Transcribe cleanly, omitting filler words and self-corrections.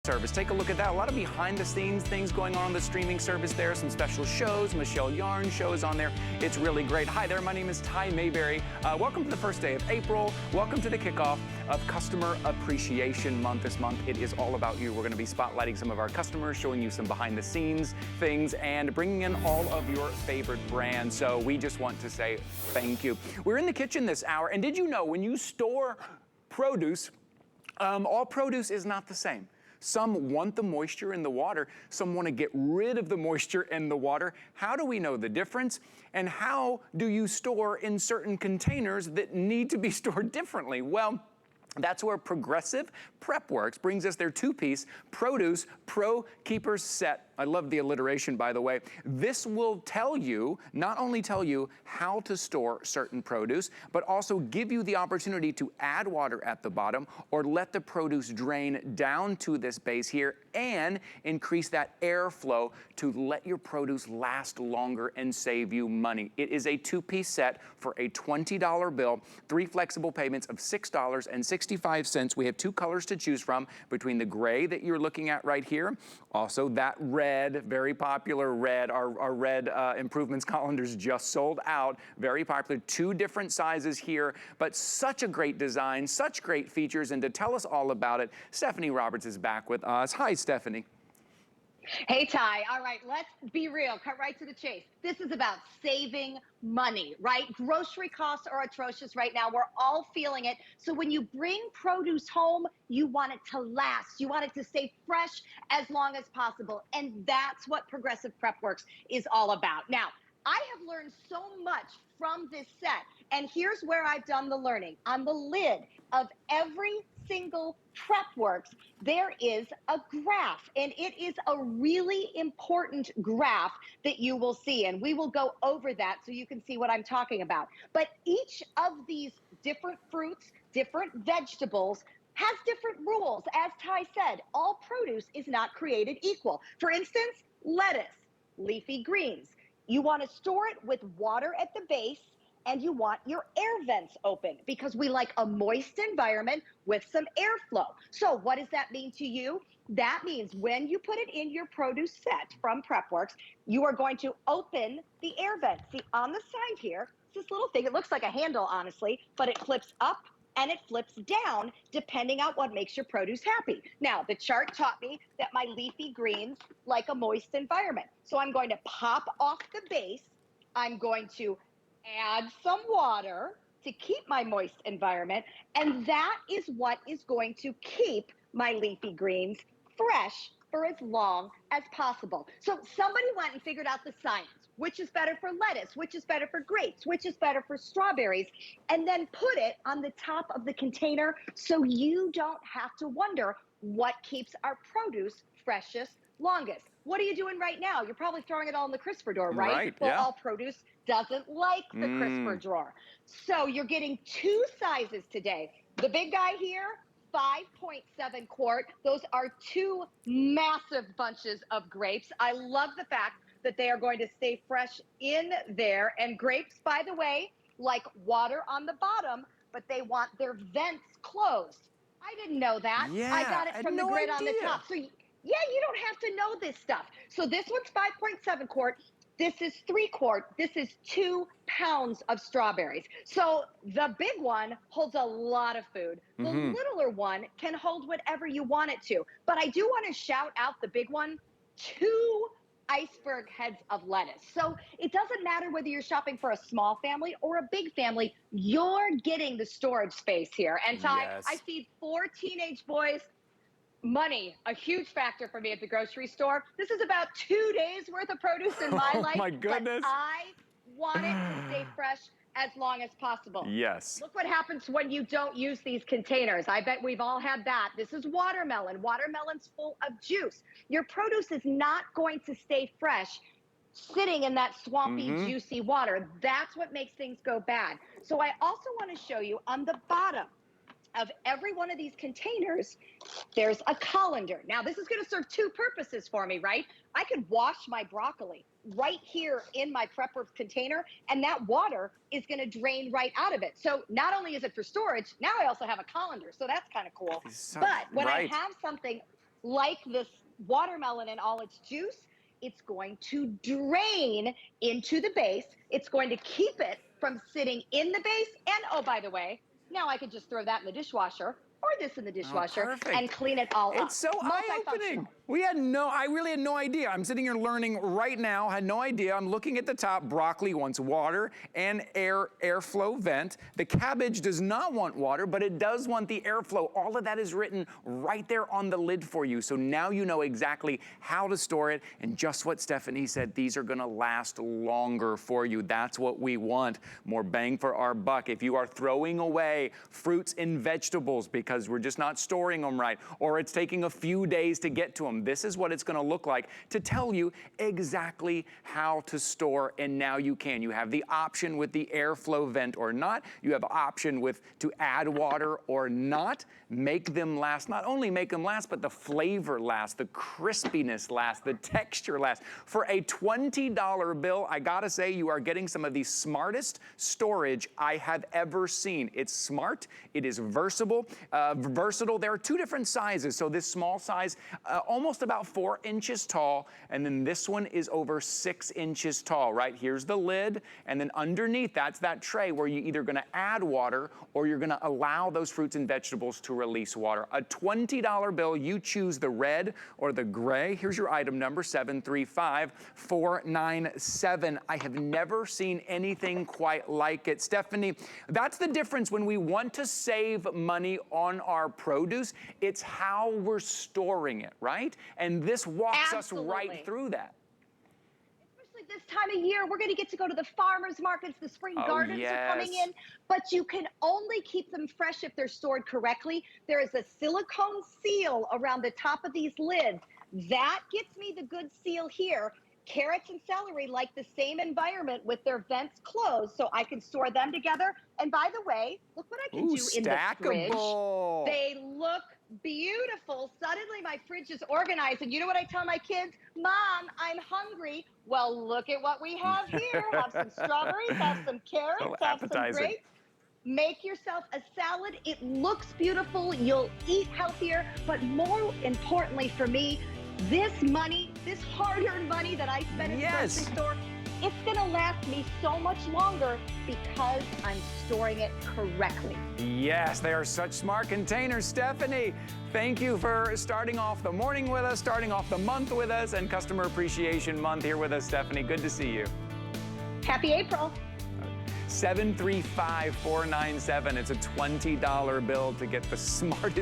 service. Take a look at that. A lot of behind the scenes things going on the streaming service there. Some special shows, Michelle Yarn shows on there. It's really great. Hi there, my name is Ty Mayberry. Welcome to the first day of April. Welcome to the kickoff of Customer Appreciation Month. This month, it is all about you. We're gonna be spotlighting some of our customers, showing you some behind the scenes things, and bringing in all of your favorite brands. So we just want to say thank you. We're in the kitchen this hour, and did you know when you store produce, all produce is not the same. Some want the moisture in the water. Some want to get rid of the moisture in the water. How do we know the difference? And how do you store in certain containers that need to be stored differently? Well, that's where Progressive PrepWorks brings us their two-piece Produce ProKeepers set. I love the alliteration, by the way. This will tell you, not only tell you how to store certain produce, but also give you the opportunity to add water at the bottom or let the produce drain down to this base here and increase that airflow to let your produce last longer and save you money. It is a two-piece set for a $20 bill, 3 flexible payments of $6.65. We have 2 colors to choose from between the gray that you're looking at right here, also that red, very popular red. Our red improvements colanders just sold out. Very popular. 2 different sizes here, but such a great design, such great features. And to tell us all about it, Stephanie Roberts is back with us. Hi, Stephanie. Hey, Ty. All right, let's be real. Cut right to the chase. This is about saving money, right? Grocery costs are atrocious right now. We're all feeling it. So when you bring produce home, you want it to last. You want it to stay fresh as long as possible. And that's what Progressive PrepWorks is all about. Now, I have learned so much from this set. And here's where I've done the learning. On the lid of every single PrepWorks, there is a graph, and it is a really important graph that you will see, and we will go over that so you can see what I'm talking about. But each of these different fruits, different vegetables, has different rules. As Ty said, all produce is not created equal. For instance, lettuce, leafy greens. You want to store it with water at the base, and you want your air vents open because we like a moist environment with some airflow. So what does that mean to you? That means when you put it in your produce set from PrepWorks, you are going to open the air vent. See, on the side here, it's this little thing. It looks like a handle, honestly, but it flips up and it flips down depending on what makes your produce happy. Now, the chart taught me that my leafy greens like a moist environment. So I'm going to pop off the base. I'm going to add some water to keep my moist environment, and that is what is going to keep my leafy greens fresh for as long as possible. So somebody went and figured out the science, which is better for lettuce, which is better for grapes, which is better for strawberries, and then put it on the top of the container so you don't have to wonder what keeps our produce freshest longest. What are you doing right now? You're probably throwing it all in the crisper drawer, right? Right, well, yeah. all produce doesn't like the crisper drawer. So you're getting 2 sizes today. The big guy here, 5.7 quart. Those are 2 massive bunches of grapes. I love the fact that they are going to stay fresh in there. And grapes, by the way, like water on the bottom, but they want their vents closed. I didn't know that. Yeah, I got it from the grid on the top. So yeah, you don't have to know this stuff. So this one's 5.7 quart. This is 3 quart. This is 2 pounds of strawberries. So the big one holds a lot of food. The littler one can hold whatever you want it to. But I do want to shout out the big one, 2 iceberg heads of lettuce. So it doesn't matter whether you're shopping for a small family or a big family, you're getting the storage space here. And Ty, Yes. I feed 4 teenage boys. Money, a huge factor for me at the grocery store. This is about 2 days worth of produce in my life. Oh my goodness. But I want it to stay fresh as long as possible. Yes. Look what happens when you don't use these containers. I bet we've all had that. This is watermelon. Watermelon's full of juice. Your produce is not going to stay fresh sitting in that swampy, juicy water. That's what makes things go bad. So I also want to show you on the bottom of every one of these containers, there's a colander. Now, this is going to serve 2 purposes for me, right? I could wash my broccoli right here in my PrepWorks container, and that water is going to drain right out of it. So not only is it for storage, now I also have a colander, so that's kind of cool. But when I have something like this watermelon and all its juice, it's going to drain into the base. It's going to keep it from sitting in the base. And oh, by the way, now I could just throw that in the dishwasher or this in the Oh, dishwasher and perfect. clean it all up. It's so eye-opening. I really had no idea. I'm sitting here learning right now, had no idea. I'm looking at the top. Broccoli wants water and airflow vent. The cabbage does not want water, but it does want the airflow. All of that is written right there on the lid for you. So now you know exactly how to store it. And just what Stephanie said, these are gonna last longer for you. That's what we want. More bang for our buck. If you are throwing away fruits and vegetables because we're just not storing them right, or it's taking a few days to get to them, this is what it's gonna look like to tell you exactly how to store, and now you can. You have the option with the airflow vent or not. You have option with to add water or not. Make them last. Not only make them last, but the flavor lasts, the crispiness lasts, the texture lasts. For a $20 bill, I gotta say, you are getting some of the smartest storage I have ever seen. It's smart, it is versatile. There are two different sizes. So this small size, almost about 4 inches tall, and then this one is over 6 inches tall, right? Here's the lid, and then underneath, that's that tray where you're either gonna add water or you're gonna allow those fruits and vegetables to release water. A $20 bill, you choose the red or the gray. Here's your item number, 735497. I have never seen anything quite like it. Stephanie, that's the difference when we want to save money on our produce. It's how we're storing it, right? And this walks us right through that. Especially this time of year, we're going to get to go to the farmers markets, the spring gardens are coming in, but you can only keep them fresh if they're stored correctly. There is a silicone seal around the top of these lids. That gets me the good seal here. Carrots and celery like the same environment with their vents closed, so I can store them together. And by the way, look what I can do in the fridge. They look beautiful. Suddenly my fridge is organized. And you know what I tell my kids? Mom, I'm hungry. Well, look at what we have here. Have some strawberries, have some carrots, have some grapes. Make yourself a salad. It looks beautiful. You'll eat healthier. But more importantly for me, this money, this hard-earned money that I spent in the grocery store, it's gonna last me so much longer because I'm storing it correctly. Yes, they are such smart containers. Stephanie, thank you for starting off the morning with us, starting off the month with us, and Customer Appreciation Month here with us, Stephanie. Good to see you. Happy April. 735497. It's a $20 bill to get the smartest